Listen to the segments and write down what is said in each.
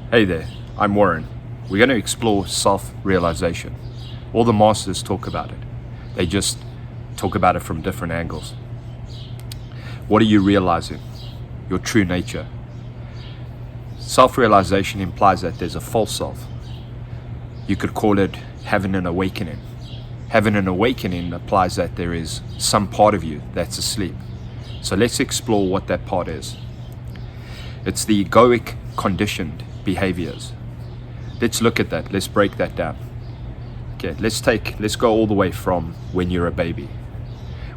Hey there, I'm Warren. We're going to explore self-realization. All the masters talk about it. They just talk about it from different angles. What are you realizing? Your true nature. Self-realization implies that there's a false self. You could call it having an awakening. Having an awakening implies that there is some part of you that's asleep. So let's explore what that part is. It's the egoic conditioned behaviors. Let's look at that. Let's break that down. Okay, let's go all the way from when you're a baby.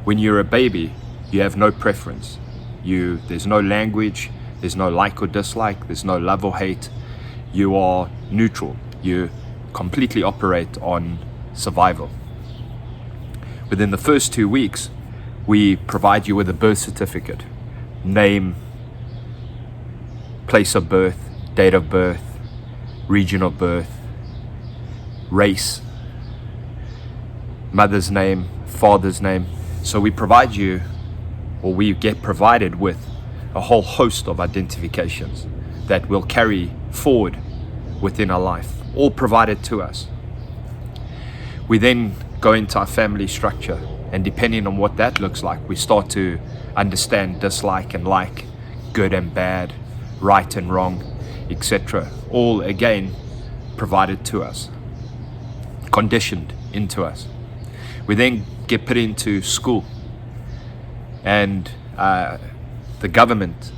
When you're a baby, you have no preference. There's no language, there's no like or dislike, there's no love or hate. You are neutral. You completely operate on survival. Within the first 2 weeks, we provide you with a birth certificate, name, place of birth, date of birth, region of birth, race, mother's name, father's name. So we provide you, or we get provided with a whole host of identifications that we'll carry forward within our life, all provided to us. We then go into our family structure, and depending on what that looks like, we start to understand dislike and like, good and bad, right and wrong, etc. All again provided to us, conditioned into us. We then get put into school, and the government,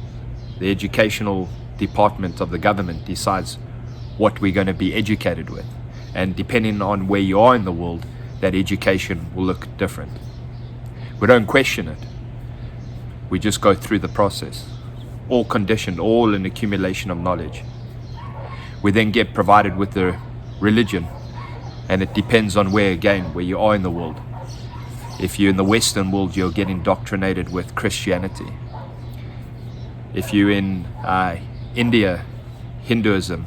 the educational department of the government decides what we're going to be educated with. And depending on where you are in the world, that education will look different. We don't question it. We just go through the process. All conditioned, all an accumulation of knowledge. We then get provided with the religion, and it depends on where you are in the world. If you're in the Western world, you'll get indoctrinated with Christianity. If you're in India, Hinduism,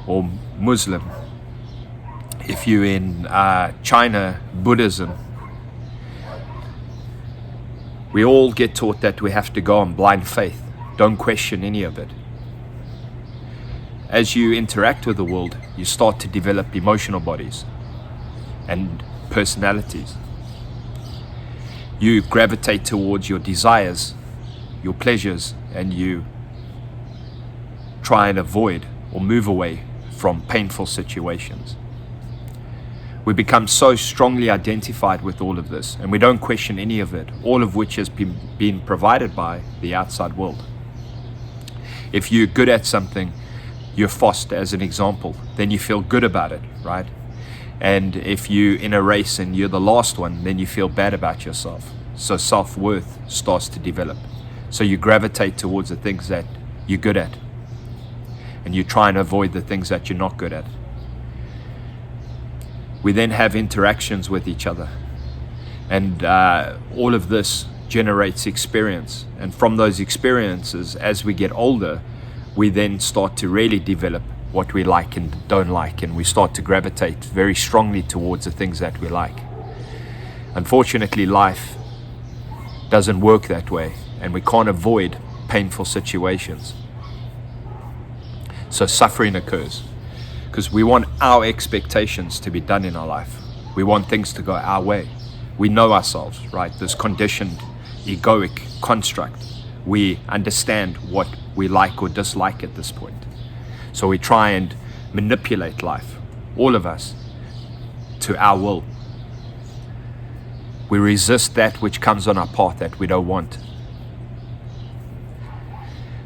or Muslim. If you're in China, Buddhism. We all get taught that we have to go on blind faith. Don't question any of it. As you interact with the world, you start to develop emotional bodies and personalities. You gravitate towards your desires, your pleasures, and you try and avoid or move away from painful situations. We become so strongly identified with all of this, and we don't question any of it, all of which has been provided by the outside world. If you're good at something, you're forced as an example, then you feel good about it, right? And if you're in a race and you're the last one, then you feel bad about yourself. So self-worth starts to develop. So you gravitate towards the things that you're good at, and you try and avoid the things that you're not good at. We then have interactions with each other, and all of this generates experience. And from those experiences, as we get older, we then start to really develop what we like and don't like, and we start to gravitate very strongly towards the things that we like. Unfortunately, life doesn't work that way, and we can't avoid painful situations. So suffering occurs because we want our expectations to be done in our life. We want things to go our way. We know ourselves, right? This conditioned egoic construct. We understand what we like or dislike at this point. So we try and manipulate life, all of us, to our will. We resist that which comes on our path that we don't want.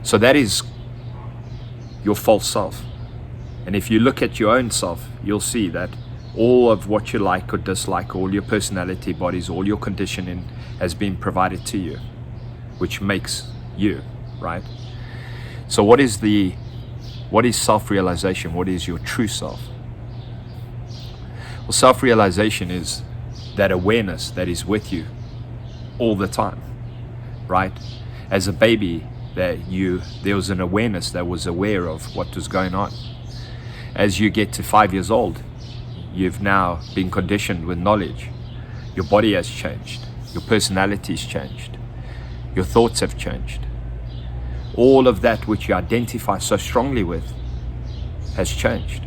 So that is your false self. And if you look at your own self, you'll see that all of what you like or dislike, all your personality bodies, all your conditioning has been provided to you, which makes you, right? So what is self-realization? What is your true self? Well, self-realization is that awareness that is with you all the time, right? As a baby, there was an awareness that was aware of what was going on. As you get to 5 years old, you've now been conditioned with knowledge. Your body has changed. Your personality's changed. Your thoughts have changed. all of that which you identify so strongly with has changed.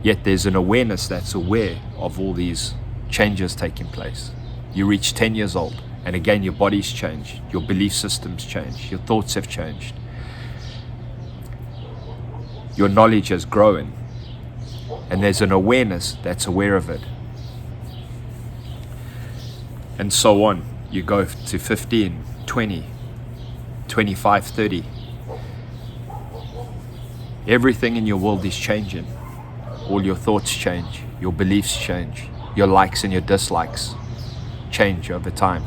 Yet there's an awareness that's aware of all these changes taking place. You reach 10 years old, and again your body's changed, your belief systems change, your thoughts have changed, your knowledge has grown, and there's an awareness that's aware of it. And so on. You go to 15, 20, 25, 30. Everything in your world is changing. All your thoughts change, your beliefs change, your likes and your dislikes change over time.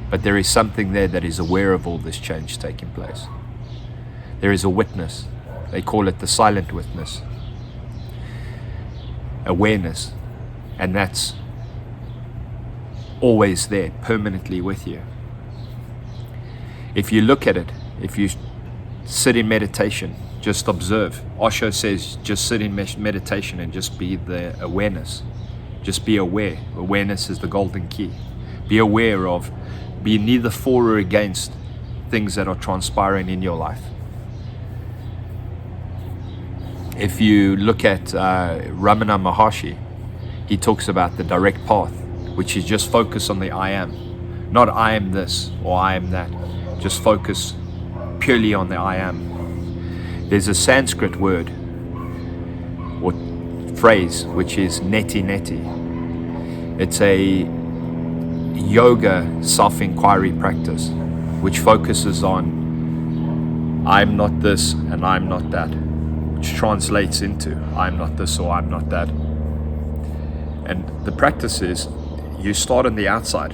But there is something there that is aware of all this change taking place. There is a witness. They call it the silent witness. Awareness. And that's always there, permanently with you. If you look at it, if you sit in meditation, just observe. Osho says just sit in meditation and just be the awareness. Just be aware. Awareness is the golden key. Be aware of, be neither for or against things that are transpiring in your life. If you look at Ramana Maharshi, he talks about the direct path, which is just focus on the I am. Not I am this or I am that. Just focus purely on the I am. There's a Sanskrit word or phrase which is neti neti. It's a yoga self-inquiry practice which focuses on I'm not this and I'm not that, which translates into I'm not this or I'm not that. And the practice is you start on the outside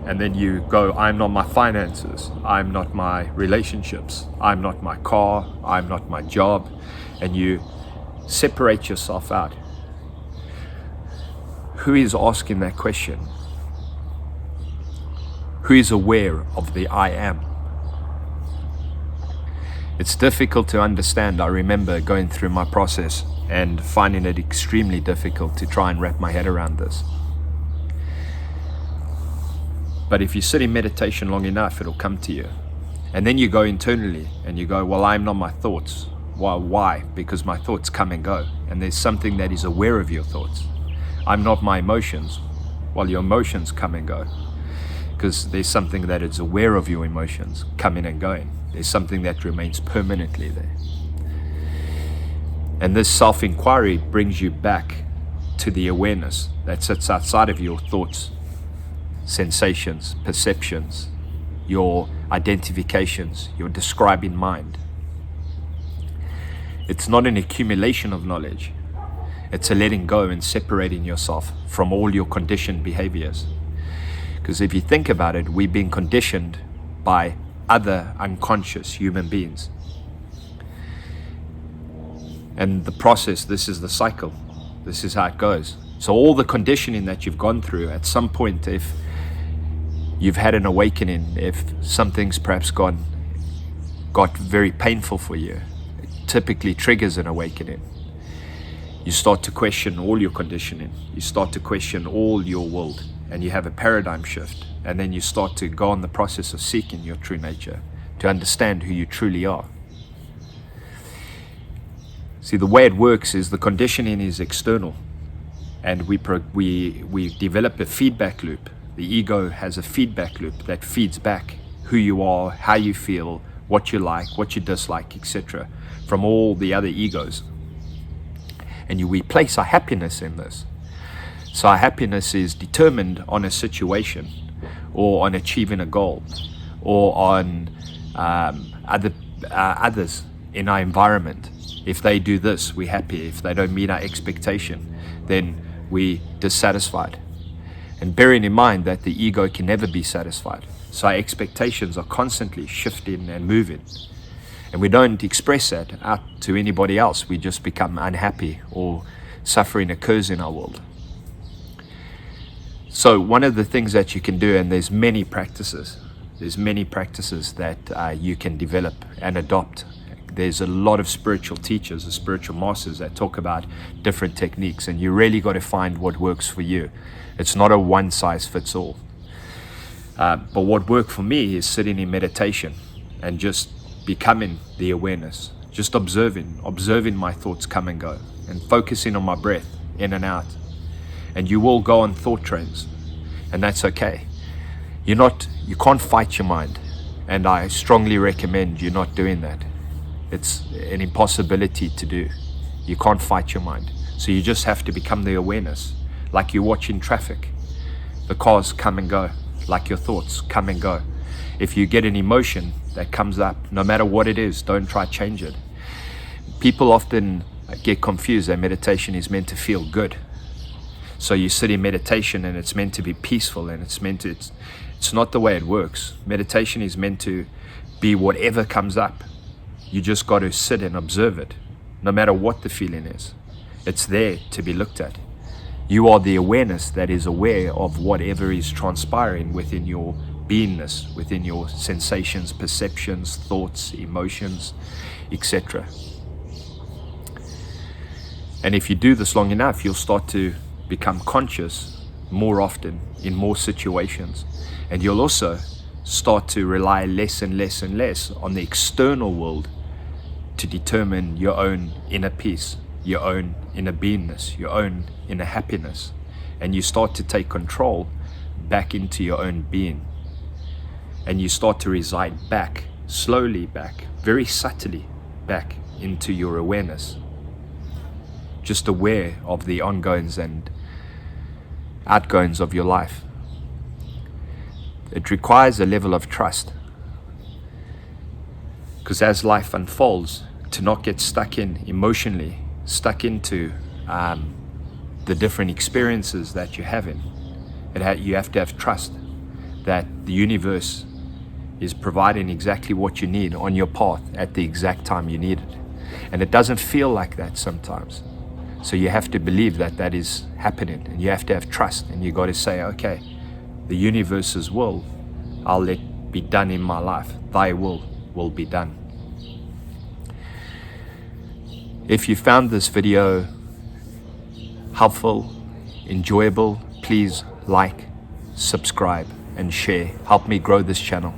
and then you go, I'm not my finances, I'm not my relationships, I'm not my car, I'm not my job, and you separate yourself out. Who is asking that question? Who is aware of the I am? It's difficult to understand. I remember going through my process and finding it extremely difficult to try and wrap my head around this. But if you sit in meditation long enough, it'll come to you. And then you go internally and you go, well, I'm not my thoughts. Well, why? Because my thoughts come and go. And there's something that is aware of your thoughts. I'm not my emotions. Well, your emotions come and go. Because there's something that is aware of your emotions coming and going. There's something that remains permanently there. And this self-inquiry brings you back to the awareness that sits outside of your thoughts, sensations, perceptions, your identifications, your describing mind. It's not an accumulation of knowledge. It's a letting go and separating yourself from all your conditioned behaviors. Because if you think about it, we've been conditioned by other unconscious human beings. And the process, this is the cycle. This is how it goes. So all the conditioning that you've gone through, at some point, if you've had an awakening, if something's perhaps got very painful for you, it typically triggers an awakening. You start to question all your conditioning. You start to question all your world, and you have a paradigm shift. And then you start to go on the process of seeking your true nature, to understand who you truly are. See, the way it works is the conditioning is external, and we develop a feedback loop. The ego has a feedback loop that feeds back who you are, how you feel, what you like, what you dislike, etc., from all the other egos. And we place our happiness in this. So our happiness is determined on a situation, or on achieving a goal, or on others in our environment. If they do this, we're happy. If they don't meet our expectation, then we're dissatisfied. And bearing in mind that the ego can never be satisfied. So our expectations are constantly shifting and moving. And we don't express that out to anybody else. We just become unhappy, or suffering occurs in our world. So one of the things that you can do, and there's many practices that you can develop and adopt. There's a lot of spiritual teachers and spiritual masters that talk about different techniques, and you really got to find what works for you. It's not a one size fits all. But what worked for me is sitting in meditation and just becoming the awareness, just observing my thoughts come and go, and focusing on my breath in and out. And you will go on thought trains, and that's okay. You can't fight your mind, and I strongly recommend you not doing that. It's an impossibility to do. You can't fight your mind. So you just have to become the awareness, like you're watching traffic. The cars come and go, like your thoughts come and go. If you get an emotion that comes up, no matter what it is, don't try to change it. People often get confused that meditation is meant to feel good. So you sit in meditation and it's meant to be peaceful, and it's not the way it works. Meditation is meant to be whatever comes up. You just got to sit and observe it, no matter what the feeling is. It's there to be looked at. You are the awareness that is aware of whatever is transpiring within your beingness, within your sensations, perceptions, thoughts, emotions, etc. And if you do this long enough, you'll start to become conscious more often in more situations. And you'll also start to rely less and less and less on the external world to determine your own inner peace, your own inner beingness, your own inner happiness. And you start to take control back into your own being. And you start to reside back, slowly back, very subtly back into your awareness. Just aware of the ongoings and outgoings of your life. It requires a level of trust, because as life unfolds, to not get stuck in emotionally, stuck into the different experiences that you're having, you have to have trust that the universe is providing exactly what you need on your path at the exact time you need it. And it doesn't feel like that sometimes. So you have to believe that that is happening, and you have to have trust, and you got to say, okay, the universe's will, I'll let be done in my life. Thy will be done. If you found this video helpful, enjoyable, please like, subscribe, and share. Help me grow this channel.